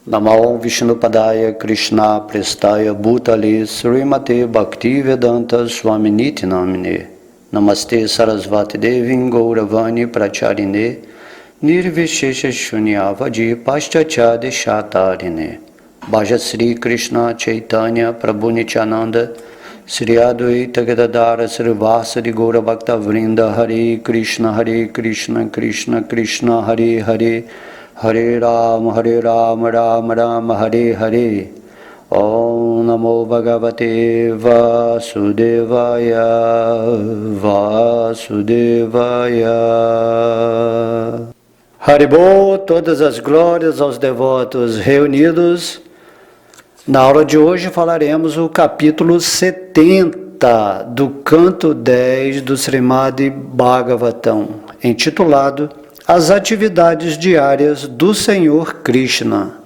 Namo Vishnupadaya Krishna Prestaya Bhutale Srimate Bhaktivedanta Swaminiti Namine Namaste Sarasvati Devin Gauravani Pracharine Nirvishesha Shunyavadi Paschachade Shatarine Bhaja Sri Krishna Chaitanya Prabhu Nityananda Sri Advaita Gadadara Srivasadi Gaura Bhakta Vrinda Hare Krishna Krishna Krishna Hare Hare Hare Ram Ram Ram Hare Hare Om Namo Bhagavate Vasudevaya Haribol, todas as glórias aos devotos reunidos. Na aula de hoje falaremos o capítulo 70 do canto 10 do Srimad Bhagavatam, intitulado As atividades diárias do Senhor Krishna.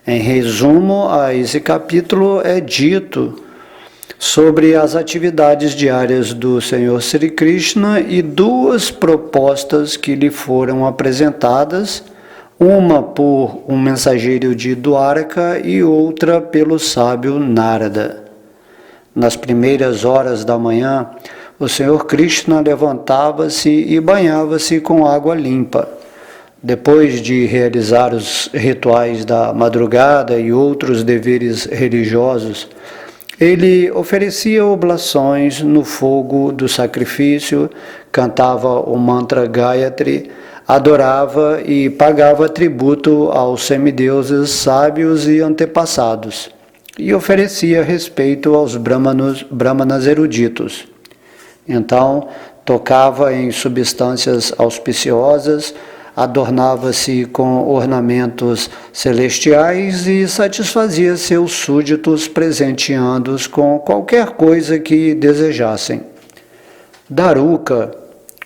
Em resumo a esse capítulo é dito sobre as atividades diárias do Senhor Sri Krishna e duas propostas que lhe foram apresentadas, uma por um mensageiro de Dwaraka e outra pelo sábio Narada. Nas primeiras horas da manhã, o Senhor Krishna levantava-se e banhava-se com água limpa. Depois de realizar os rituais da madrugada e outros deveres religiosos, ele oferecia oblações no fogo do sacrifício, cantava o mantra Gayatri, adorava e pagava tributo aos semideuses sábios e antepassados, e oferecia respeito aos brahmanas eruditos. Então, tocava em substâncias auspiciosas, adornava-se com ornamentos celestiais e satisfazia seus súditos presenteando-os com qualquer coisa que desejassem. Daruka,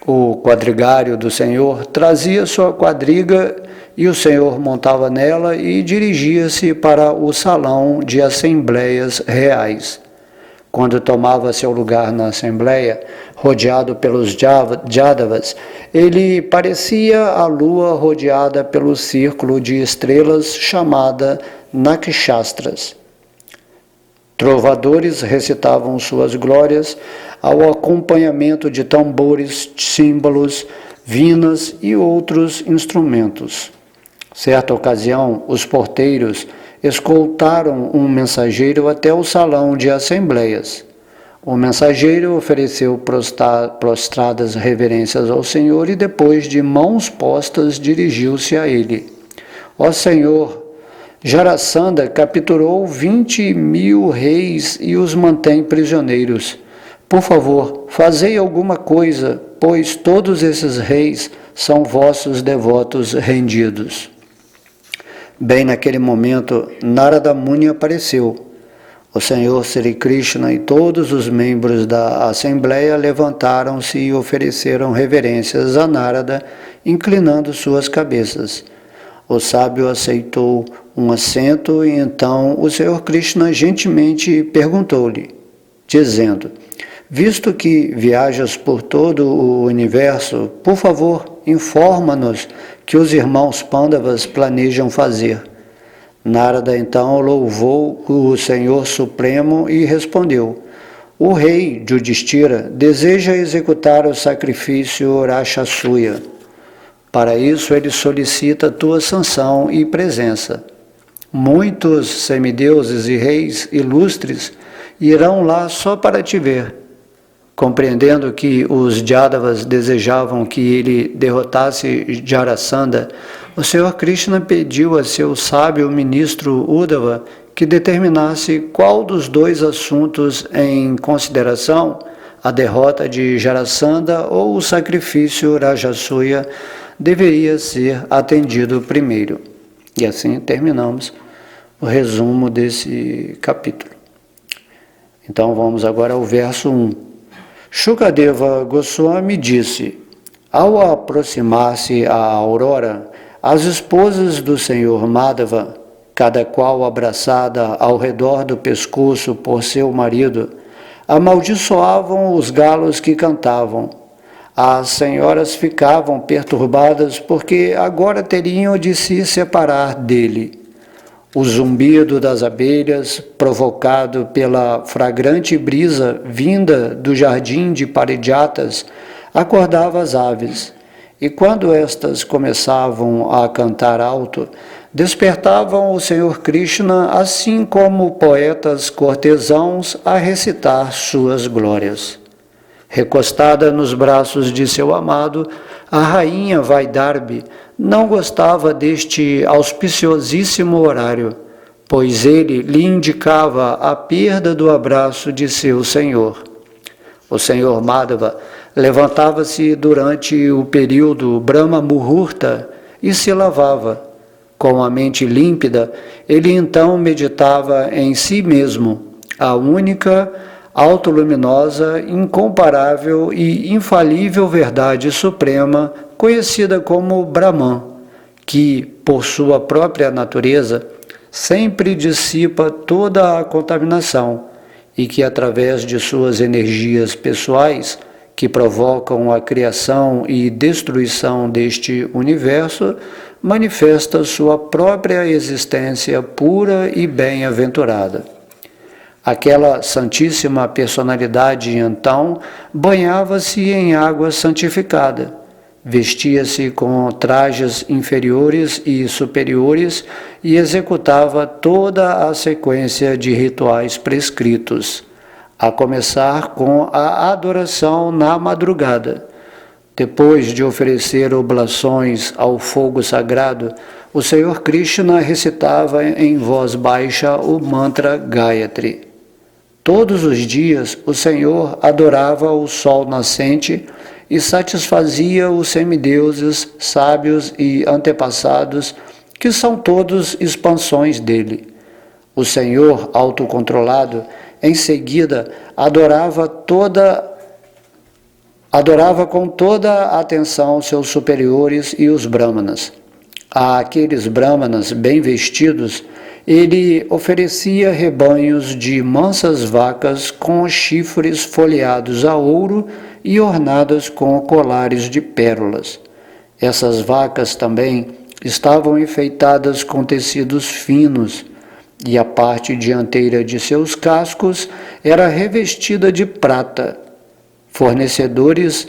o quadrigário do Senhor, trazia sua quadriga e o Senhor montava nela e dirigia-se para o salão de assembleias reais. Quando tomava seu lugar na assembleia, rodeado pelos Jadavas, ele parecia a lua rodeada pelo círculo de estrelas chamada Nakshastras. Trovadores recitavam suas glórias ao acompanhamento de tambores, símbolos, vinas e outros instrumentos. Certa ocasião, os porteiros escoltaram um mensageiro até o salão de assembleias. O mensageiro ofereceu prostradas reverências ao Senhor e depois de mãos postas dirigiu-se a ele. Ó Senhor, Jarasandha capturou 20.000 reis e os mantém prisioneiros. Por favor, fazei alguma coisa, pois todos esses reis são vossos devotos rendidos. Bem naquele momento, Narada Muni apareceu. O Senhor Sri Krishna e todos os membros da Assembleia levantaram-se e ofereceram reverências a Narada, inclinando suas cabeças. O sábio aceitou um assento e então o Senhor Krishna gentilmente perguntou-lhe, dizendo: visto que viajas por todo o universo, por favor, informa-nos que os irmãos Pandavas planejam fazer. Narada então louvou o Senhor Supremo e respondeu: o rei Yudhishthira deseja executar o sacrifício Rakshasuya. Para isso ele solicita tua sanção e presença. Muitos semideuses e reis ilustres irão lá só para te ver. Compreendendo que os Jadavas desejavam que ele derrotasse Jarasandha, o Senhor Krishna pediu a seu sábio ministro Uddhava que determinasse qual dos dois assuntos em consideração, a derrota de Jarasandha ou o sacrifício Rakshasuya, deveria ser atendido primeiro. E assim terminamos o resumo desse capítulo. Então vamos agora ao verso 1. Shukadeva Goswami disse: ao aproximar-se a aurora, as esposas do Senhor Madhava, cada qual abraçada ao redor do pescoço por seu marido, amaldiçoavam os galos que cantavam. As senhoras ficavam perturbadas porque agora teriam de se separar dele. O zumbido das abelhas, provocado pela fragrante brisa vinda do jardim de Paridjatas, acordava as aves, e quando estas começavam a cantar alto, despertavam o Senhor Krishna, assim como poetas cortesãos a recitar suas glórias. Recostada nos braços de seu amado, a rainha Vaidarbi não gostava deste auspiciosíssimo horário, pois ele lhe indicava a perda do abraço de seu senhor. O senhor Madhava levantava-se durante o período Brahma Muhurta e se lavava. Com a mente límpida, ele então meditava em si mesmo, a única, autoluminosa, incomparável e infalível verdade suprema, conhecida como Brahman, que, por sua própria natureza, sempre dissipa toda a contaminação e que, através de suas energias pessoais, que provocam a criação e destruição deste universo, manifesta sua própria existência pura e bem-aventurada. Aquela santíssima personalidade, então, banhava-se em água santificada, vestia-se com trajes inferiores e superiores e executava toda a sequência de rituais prescritos, a começar com a adoração na madrugada. Depois de oferecer oblações ao fogo sagrado, o Senhor Krishna recitava em voz baixa o mantra Gayatri. Todos os dias o Senhor adorava o sol nascente e satisfazia os semideuses, sábios e antepassados, que são todos expansões dele. O Senhor autocontrolado, em seguida, adorava com toda a atenção seus superiores e os brahmanas. A aqueles brahmanas bem vestidos, ele oferecia rebanhos de mansas vacas com chifres folheados a ouro e ornadas com colares de pérolas. Essas vacas também estavam enfeitadas com tecidos finos, e a parte dianteira de seus cascos era revestida de prata. Fornecedoras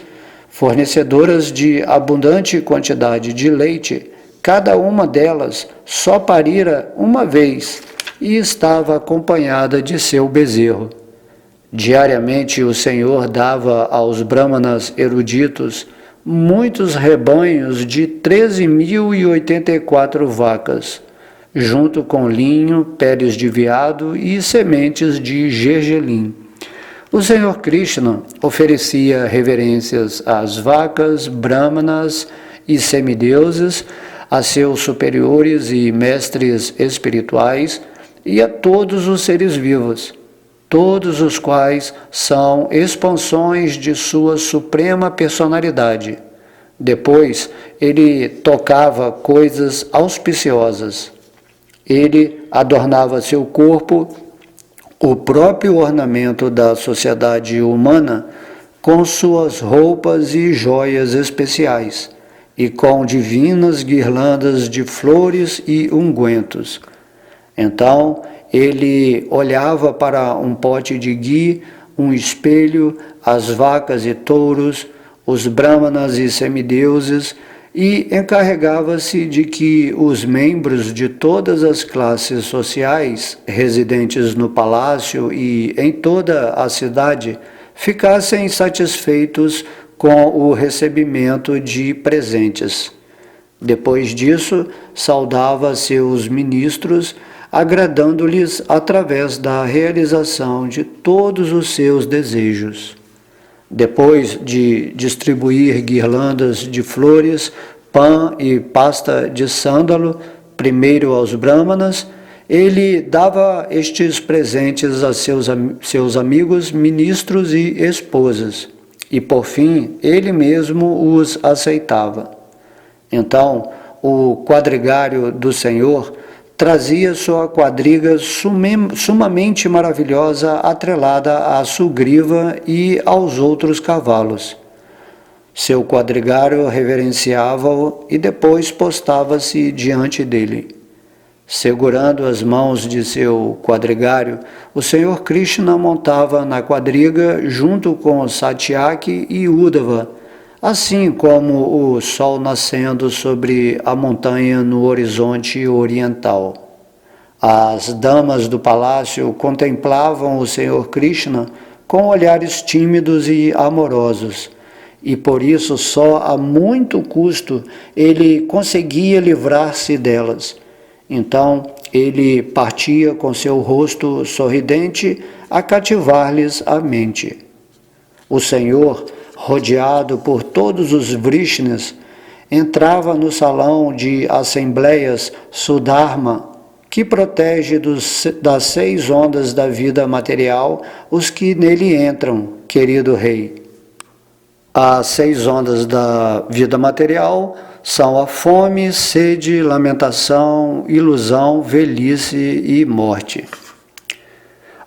de abundante quantidade de leite, cada uma delas só parira uma vez e estava acompanhada de seu bezerro. Diariamente o Senhor dava aos brahmanas eruditos muitos rebanhos de 13.084 vacas, junto com linho, peles de veado e sementes de gergelim. O Senhor Krishna oferecia reverências às vacas, brahmanas e semideuses, a seus superiores e mestres espirituais e a todos os seres vivos, todos os quais são expansões de sua suprema personalidade. Depois, ele tocava coisas auspiciosas. Ele adornava seu corpo, o próprio ornamento da sociedade humana, com suas roupas e joias especiais, e com divinas guirlandas de flores e ungüentos. Então, ele olhava para um pote de ghee, um espelho, as vacas e touros, os brahmanas e semideuses, e encarregava-se de que os membros de todas as classes sociais residentes no palácio e em toda a cidade ficassem satisfeitos com o recebimento de presentes. Depois disso, saudava seus ministros, agradando-lhes através da realização de todos os seus desejos. Depois de distribuir guirlandas de flores, pã e pasta de sândalo, primeiro aos brahmanas, ele dava estes presentes a seus amigos, ministros e esposas, e por fim ele mesmo os aceitava. Então, o quadrigário do Senhor trazia sua quadriga sumamente maravilhosa atrelada à Sugriva e aos outros cavalos. Seu quadrigário reverenciava-o e depois postava-se diante dele. Segurando as mãos de seu quadrigário, o Senhor Krishna montava na quadriga junto com Satyaki e Uddhava, assim como o sol nascendo sobre a montanha no horizonte oriental. As damas do palácio contemplavam o Senhor Krishna com olhares tímidos e amorosos, e por isso só a muito custo ele conseguia livrar-se delas. Então ele partia com seu rosto sorridente a cativar-lhes a mente. O Senhor, rodeado por todos os Vrishnis, entrava no salão de assembleias Sudharma, que protege das 6 ondas da vida material os que nele entram, querido rei. As 6 ondas da vida material são a fome, sede, lamentação, ilusão, velhice e morte.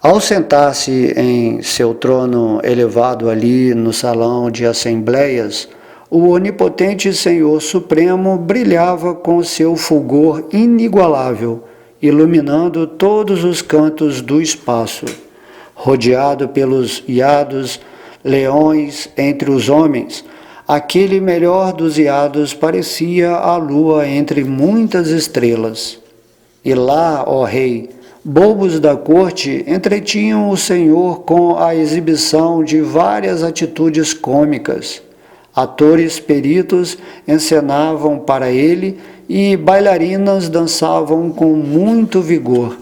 Ao sentar-se em seu trono elevado ali no salão de assembleias, o onipotente Senhor Supremo brilhava com seu fulgor inigualável, iluminando todos os cantos do espaço. Rodeado pelos iados, leões entre os homens, aquele melhor dos iados parecia a lua entre muitas estrelas. E lá, ó rei, bobos da corte entretinham o Senhor com a exibição de várias atitudes cômicas. Atores peritos encenavam para ele e bailarinas dançavam com muito vigor.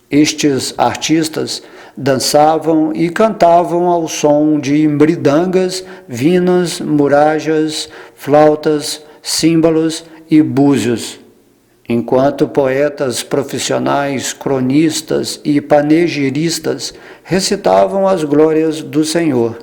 Estes artistas dançavam e cantavam ao som de mridangas, vinas, murajas, flautas, símbolos e búzios, enquanto poetas profissionais, cronistas e panegiristas recitavam as glórias do Senhor.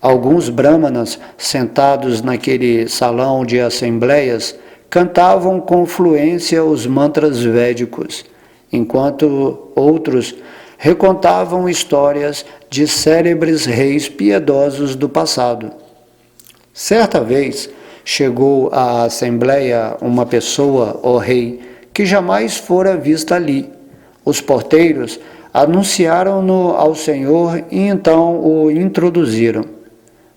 Alguns brahmanas, sentados naquele salão de assembleias, cantavam com fluência os mantras védicos, enquanto outros recontavam histórias de célebres reis piedosos do passado. Certa vez chegou à assembleia uma pessoa, ó rei, que jamais fora vista ali. Os porteiros anunciaram-no ao Senhor e então o introduziram.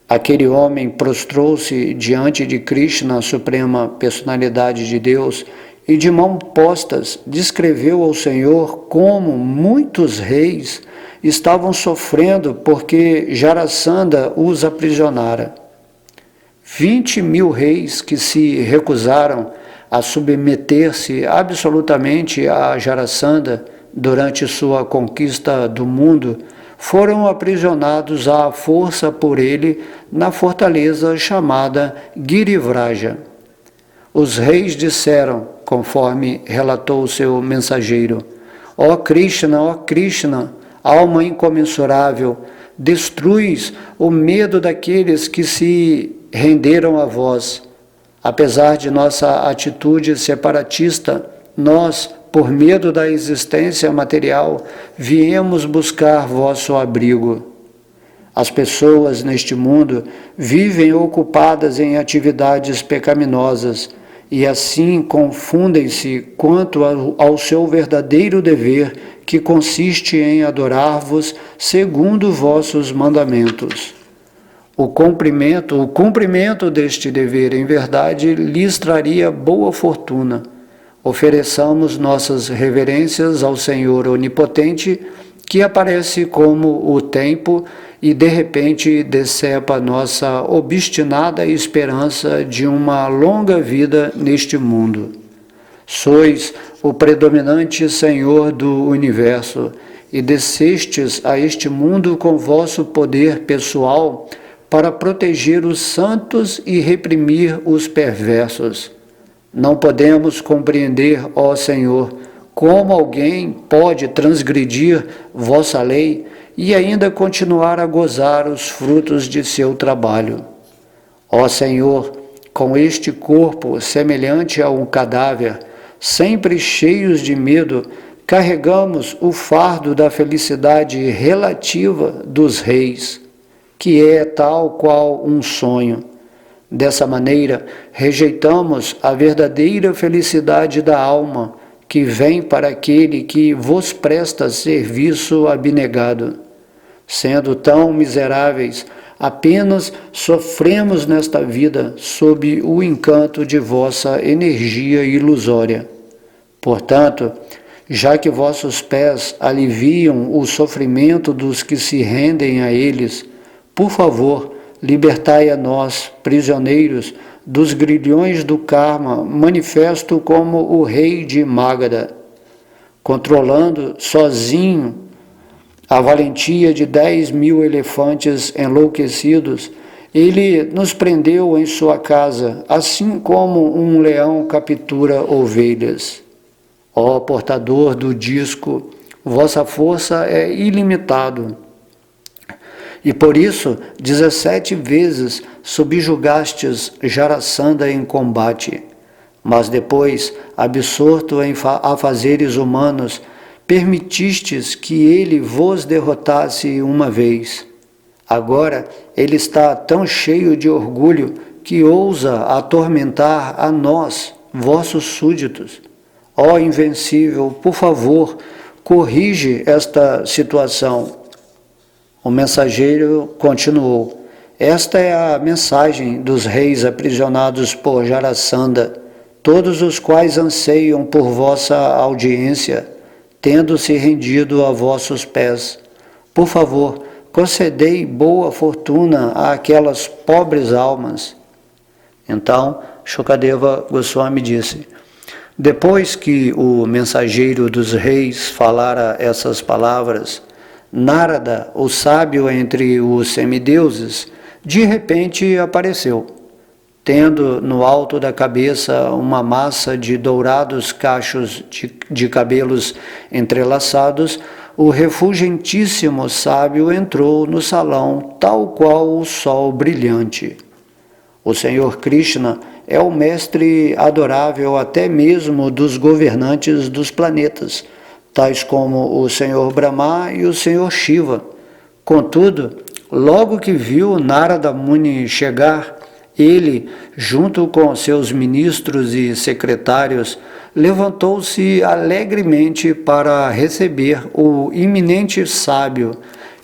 Aquele homem prostrou-se diante de Krishna, a suprema personalidade de Deus, e de mãos postas descreveu ao Senhor como muitos reis estavam sofrendo porque Jarasandha os aprisionara. 20.000 reis que se recusaram a submeter-se absolutamente a Jarasandha durante sua conquista do mundo foram aprisionados à força por ele na fortaleza chamada Girivraja. Os reis disseram, conforme relatou o seu mensageiro: ó Krishna, alma incomensurável, destruis o medo daqueles que se renderam a vós. Apesar de nossa atitude separatista, nós, por medo da existência material, viemos buscar vosso abrigo. As pessoas neste mundo vivem ocupadas em atividades pecaminosas e assim confundem-se quanto ao seu verdadeiro dever, que consiste em adorar-vos segundo vossos mandamentos. O cumprimento deste dever, em verdade, lhes traria boa fortuna. Ofereçamos nossas reverências ao Senhor Onipotente, que aparece como o tempo e de repente decepa nossa obstinada esperança de uma longa vida neste mundo. Sois o predominante Senhor do universo e descestes a este mundo com vosso poder pessoal para proteger os santos e reprimir os perversos. Não podemos compreender, ó Senhor, como alguém pode transgredir vossa lei e ainda continuar a gozar os frutos de seu trabalho. Ó Senhor, com este corpo semelhante a um cadáver, sempre cheios de medo, carregamos o fardo da felicidade relativa dos reis, que é tal qual um sonho. Dessa maneira, rejeitamos a verdadeira felicidade da alma, que vem para aquele que vos presta serviço abnegado. Sendo tão miseráveis, apenas sofremos nesta vida sob o encanto de vossa energia ilusória. Portanto, já que vossos pés aliviam o sofrimento dos que se rendem a eles, por favor, libertai a nós, prisioneiros, dos grilhões do karma, manifesto como o rei de Magadha, controlando sozinho a valentia de 10.000 elefantes enlouquecidos. Ele nos prendeu em sua casa, assim como um leão captura ovelhas. Ó portador do disco, vossa força é ilimitada. E por isso, 17 vezes subjugastes Jarasandha em combate. Mas depois, absorto em afazeres humanos, permitistes que ele vos derrotasse uma vez. Agora, ele está tão cheio de orgulho que ousa atormentar a nós, vossos súditos. Ó invencível, por favor, corrige esta situação. O mensageiro continuou: esta é a mensagem dos reis aprisionados por Jarasandha, todos os quais anseiam por vossa audiência, tendo-se rendido a vossos pés. Por favor, concedei boa fortuna àquelas pobres almas. Então, Shukadeva Goswami disse: depois que o mensageiro dos reis falara essas palavras, Narada, o sábio entre os semideuses, de repente apareceu, tendo no alto da cabeça uma massa de dourados cachos de cabelos entrelaçados. O refugentíssimo sábio entrou no salão tal qual o sol brilhante. O Senhor Krishna é o mestre adorável até mesmo dos governantes dos planetas, tais como o Senhor Brahma e o Senhor Shiva. Contudo, logo que viu Narada Muni chegar, ele, junto com seus ministros e secretários, levantou-se alegremente para receber o iminente sábio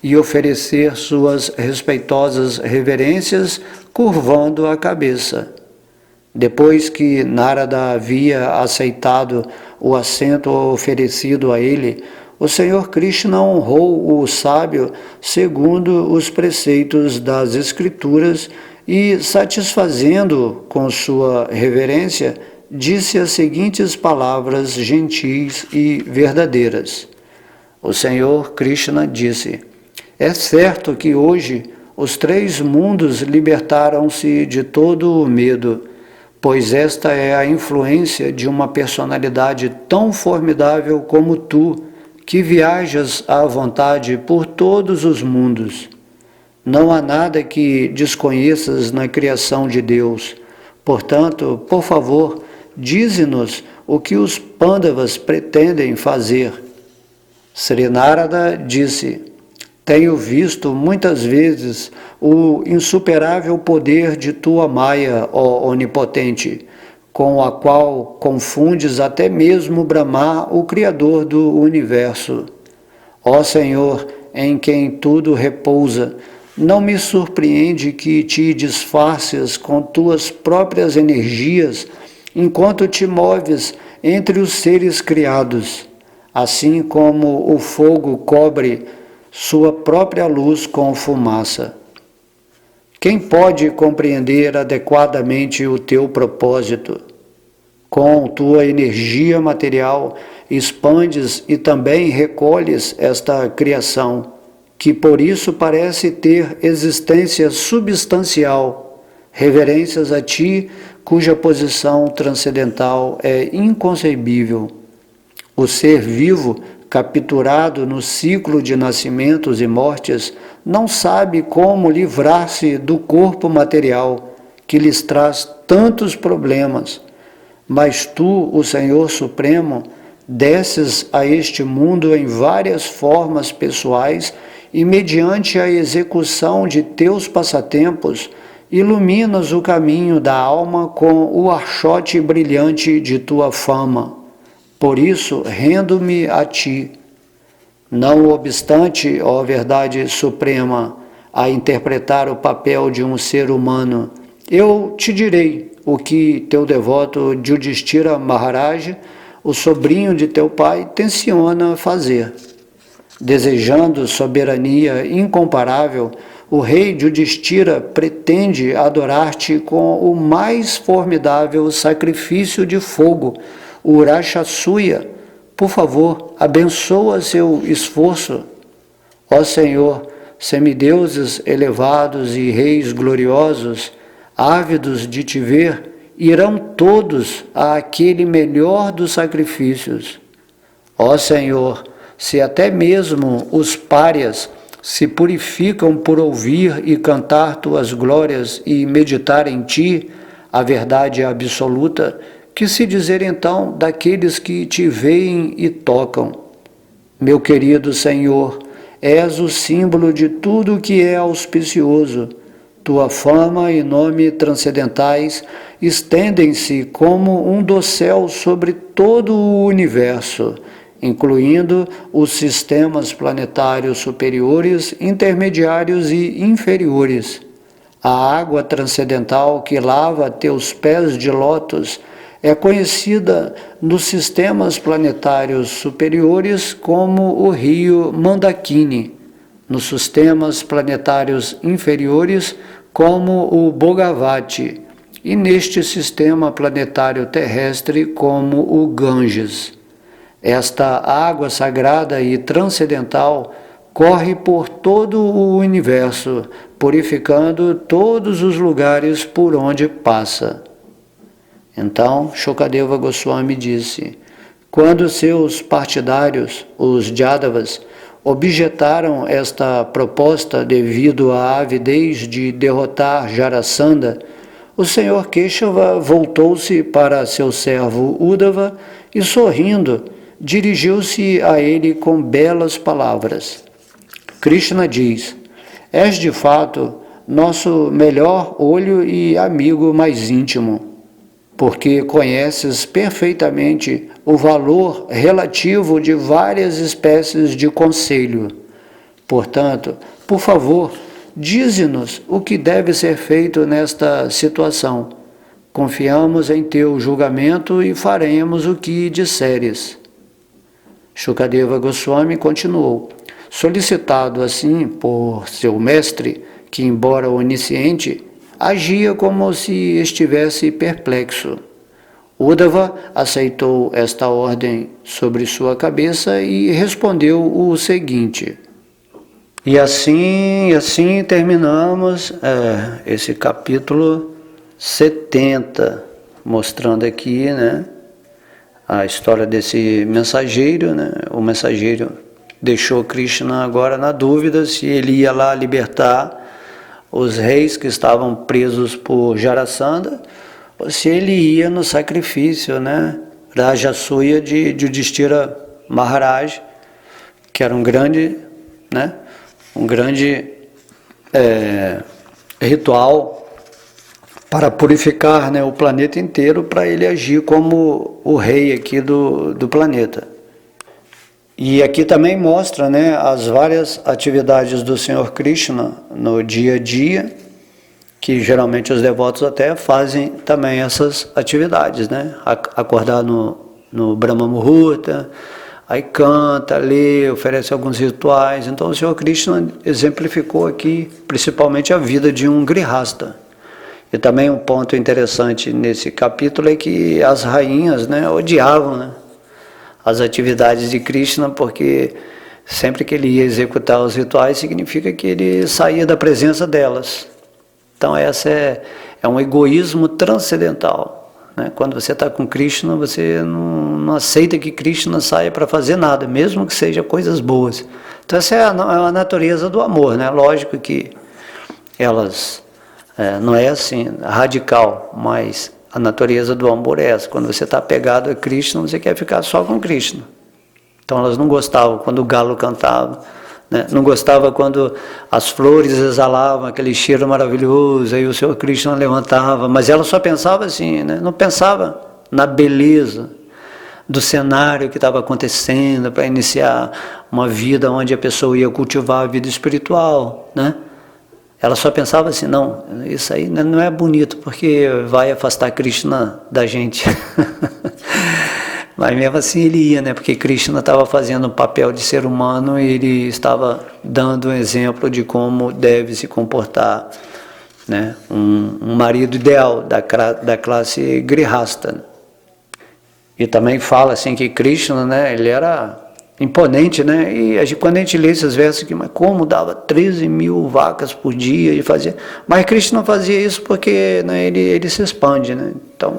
e oferecer suas respeitosas reverências, curvando a cabeça. Depois que Narada havia aceitado o assento oferecido a ele, o Senhor Krishna honrou o sábio segundo os preceitos das Escrituras e, satisfazendo com sua reverência, disse as seguintes palavras gentis e verdadeiras. O Senhor Krishna disse: é certo que hoje os 3 mundos libertaram-se de todo o medo, pois esta é a influência de uma personalidade tão formidável como tu, que viajas à vontade por todos os mundos. Não há nada que desconheças na criação de Deus. Portanto, por favor, dize-nos o que os Pandavas pretendem fazer. Sri Narada disse: tenho visto muitas vezes o insuperável poder de tua Maya, ó Onipotente, com a qual confundes até mesmo Brahma, o Criador do Universo. Ó Senhor, em quem tudo repousa, não me surpreende que te disfarces com tuas próprias energias, enquanto te moves entre os seres criados, assim como o fogo cobre sua própria luz com fumaça. Quem pode compreender adequadamente o teu propósito? Com tua energia material, expandes e também recolhes esta criação, que por isso parece ter existência substancial. Reverências a ti, cuja posição transcendental é inconcebível. O ser vivo, capturado no ciclo de nascimentos e mortes, não sabe como livrar-se do corpo material, que lhes traz tantos problemas. Mas tu, o Senhor Supremo, desces a este mundo em várias formas pessoais e, mediante a execução de teus passatempos, iluminas o caminho da alma com o archote brilhante de tua fama. Por isso, rendo-me a ti. Não obstante, ó verdade suprema, a interpretar o papel de um ser humano, eu te direi o que teu devoto Yudhishthira Maharaj, o sobrinho de teu pai, tenciona fazer. Desejando soberania incomparável, o rei Yudhishthira pretende adorar-te com o mais formidável sacrifício de fogo, o Rakshasuya. Por favor, abençoa seu esforço. Ó Senhor, semideuses elevados e reis gloriosos, ávidos de te ver, irão todos àquele melhor dos sacrifícios. Ó Senhor, se até mesmo os párias se purificam por ouvir e cantar tuas glórias e meditar em ti, a verdade absoluta, que se dizer então daqueles que te veem e tocam? Meu querido Senhor, és o símbolo de tudo que é auspicioso. Tua fama e nome transcendentais estendem-se como um dossel sobre todo o universo, incluindo os sistemas planetários superiores, intermediários e inferiores. A água transcendental que lava teus pés de lótus é conhecida nos sistemas planetários superiores como o rio Mandakini, nos sistemas planetários inferiores como o Bhogavati e neste sistema planetário terrestre como o Ganges. Esta água sagrada e transcendental corre por todo o universo, purificando todos os lugares por onde passa. Então, Shukadeva Goswami disse: quando seus partidários, os Jadavas, objetaram esta proposta devido à avidez de derrotar Jarasandha, o Senhor Keshava voltou-se para seu servo Uddhava e, sorrindo, dirigiu-se a ele com belas palavras. Krishna diz: és de fato nosso melhor olho e amigo mais íntimo, porque conheces perfeitamente o valor relativo de várias espécies de conselho. Portanto, por favor, dize-nos o que deve ser feito nesta situação. Confiamos em teu julgamento e faremos o que disseres. Shukadeva Goswami continuou: solicitado assim por seu mestre, que embora onisciente, agia como se estivesse perplexo. Uddhava aceitou esta ordem sobre sua cabeça e respondeu o seguinte. E assim terminamos esse capítulo 70, mostrando aqui, a história desse mensageiro, O mensageiro deixou Krishna agora na dúvida se ele ia lá libertar os reis que estavam presos por Jarasandha, ou se ele ia no sacrifício, Rajasuya de Yudhishthira Maharaj, que era um grande ritual para purificar o planeta inteiro, para ele agir como o rei aqui do planeta. E aqui também mostra as várias atividades do Senhor Krishna no dia a dia, que geralmente os devotos até fazem também essas atividades, acordar no Brahma Muhurta, aí canta, lê, oferece alguns rituais. Então o Senhor Krishna exemplificou aqui principalmente a vida de um grihasta. E também um ponto interessante nesse capítulo é que as rainhas odiavam as atividades de Krishna, porque sempre que ele ia executar os rituais significa que ele saía da presença delas. Então essa é um egoísmo transcendental. Quando você está com Krishna, você não aceita que Krishna saia para fazer nada, mesmo que seja coisas boas. Então essa é a natureza do amor. Lógico que elas não é assim radical, mas a natureza do amor é essa. Quando você está apegado a Krishna, você quer ficar só com Krishna. Então elas não gostavam quando o galo cantava, não gostava quando as flores exalavam aquele cheiro maravilhoso, aí o Senhor Krishna levantava, mas ela só pensava assim, não pensava na beleza, do cenário que estava acontecendo para iniciar uma vida onde a pessoa ia cultivar a vida espiritual, né? Ela só pensava assim, não, isso aí não é bonito, porque vai afastar Krishna da gente. Mas mesmo assim ele ia, né? Porque Krishna estava fazendo o papel de ser humano e ele estava dando um exemplo de como deve se comportar, né? Um marido ideal da classe grihasta. E também fala assim que Krishna, né? Ele era imponente, né? E quando a gente lê esses versos aqui, mas como dava 13.000 vacas por dia e fazia... Mas Krishna não fazia isso porque, né, ele se expande, né? Então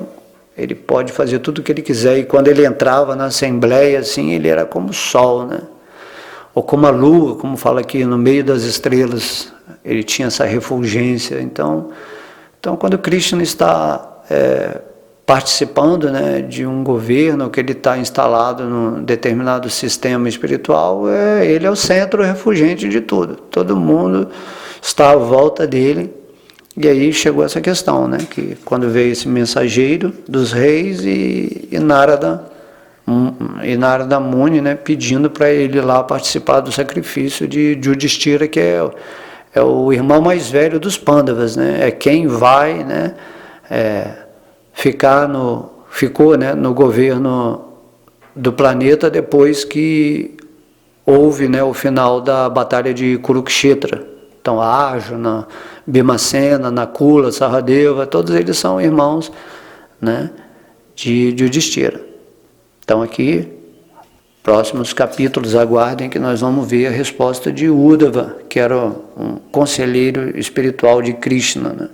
ele pode fazer tudo o que ele quiser, e quando ele entrava na assembleia, assim, ele era como o sol, né? Ou como a lua, como fala aqui, no meio das estrelas, ele tinha essa refulgência. Então quando Krishna está participando, né, de um governo, que ele está instalado num determinado sistema espiritual, ele é o centro refulgente de tudo. Todo mundo está à volta dele. E aí chegou essa questão, né, que quando veio esse mensageiro dos reis e Narada Muni, né, pedindo para ele ir lá participar do sacrifício de Yudhishthira, que é o irmão mais velho dos Pandavas, né, é quem vai, né, ficou, né, no governo do planeta depois que houve, né, o final da batalha de Kurukshetra. Então, Arjuna, Bhimacena, Nakula, Sahadeva, todos eles são irmãos, né, de Yudhishthira. Então aqui, próximos capítulos, aguardem que nós vamos ver a resposta de Uddhava, que era um conselheiro espiritual de Krishna, né?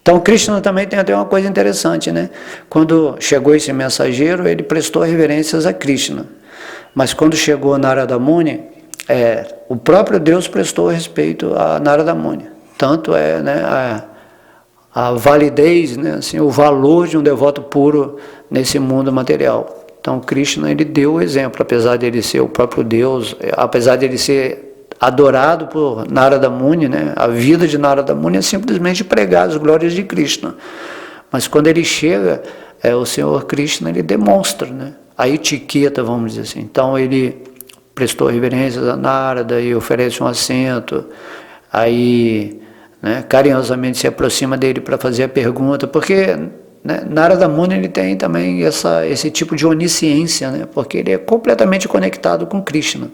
Então Krishna também tem até uma coisa interessante, né? Quando chegou esse mensageiro, ele prestou reverências a Krishna. Mas quando chegou Narada Muni, o próprio Deus prestou respeito a Narada Muni. Tanto né, a validez, né, assim, o valor de um devoto puro nesse mundo material. Então Krishna, ele deu o exemplo, apesar de ele ser o próprio Deus, apesar de ele ser adorado por Narada Muni, né, a vida de Narada Muni é simplesmente pregar as glórias de Krishna. Mas quando ele chega, o Senhor Krishna, ele demonstra, né, a etiqueta, vamos dizer assim. Então ele prestou reverências a Narada e oferece um assento, aí, né, carinhosamente se aproxima dele para fazer a pergunta, porque, né, Narada Muni, ele tem também esse tipo de onisciência, né, porque ele é completamente conectado com Krishna.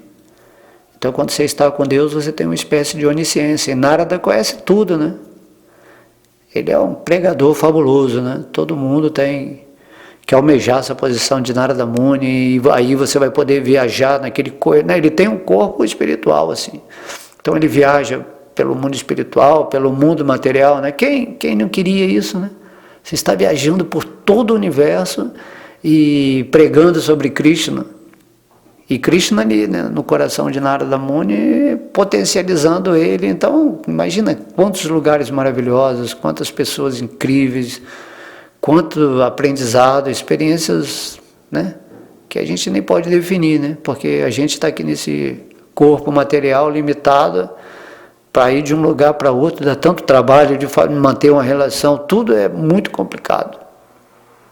Então quando você está com Deus, você tem uma espécie de onisciência, e Narada conhece tudo, né? Ele é um pregador fabuloso, né? Todo mundo tem que almejar essa posição de Narada Muni, e aí você vai poder viajar naquele corpo, né? Ele tem um corpo espiritual, assim. Então ele viaja pelo mundo espiritual, pelo mundo material, né? Quem não queria isso, né? Você está viajando por todo o universo e pregando sobre Krishna. E Krishna ali, né, no coração de Narada Muni, potencializando ele. Então, imagina quantos lugares maravilhosos, quantas pessoas incríveis, quanto aprendizado, experiências, né, que a gente nem pode definir, né, porque a gente está aqui nesse corpo material limitado, para ir de um lugar para outro, dá tanto trabalho de manter uma relação, tudo é muito complicado.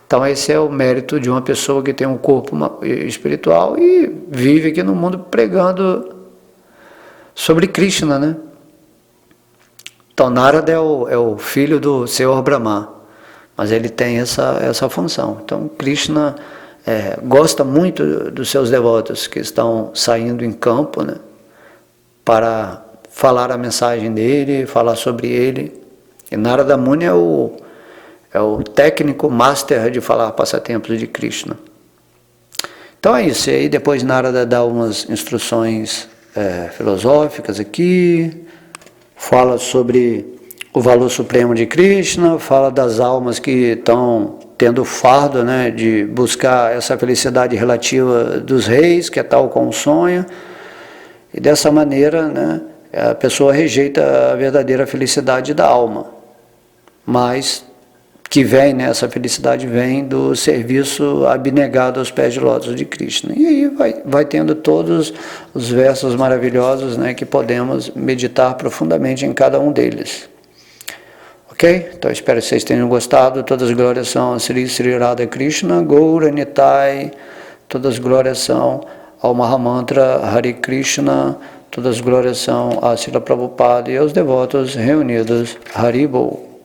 Então esse é o mérito de uma pessoa que tem um corpo espiritual e vive aqui no mundo pregando sobre Krishna, né? Então Narada é o filho do Senhor Brahma, mas ele tem essa função. Então Krishna gosta muito dos seus devotos que estão saindo em campo, né, para falar a mensagem dele, falar sobre ele. E Narada Muni é o técnico master de falar passatempos de Krishna. Então é isso. E aí depois Narada dá umas instruções filosóficas aqui, fala sobre o valor supremo de Krishna, fala das almas que estão tendo o fardo, né, de buscar essa felicidade relativa dos reis, que é tal como sonho, e dessa maneira, né, a pessoa rejeita a verdadeira felicidade da alma, mas que vem, né, essa felicidade vem do serviço abnegado aos pés de lótus de Krishna. E aí vai tendo todos os versos maravilhosos, né, que podemos meditar profundamente em cada um deles. Ok? Então espero que vocês tenham gostado. Todas as glórias são Sri Sri Radha Krishna, Gaura Nitai, todas as glórias são ao Mahamantra Hare Krishna, todas as glórias são a Srila Prabhupada e aos devotos reunidos. Haribol.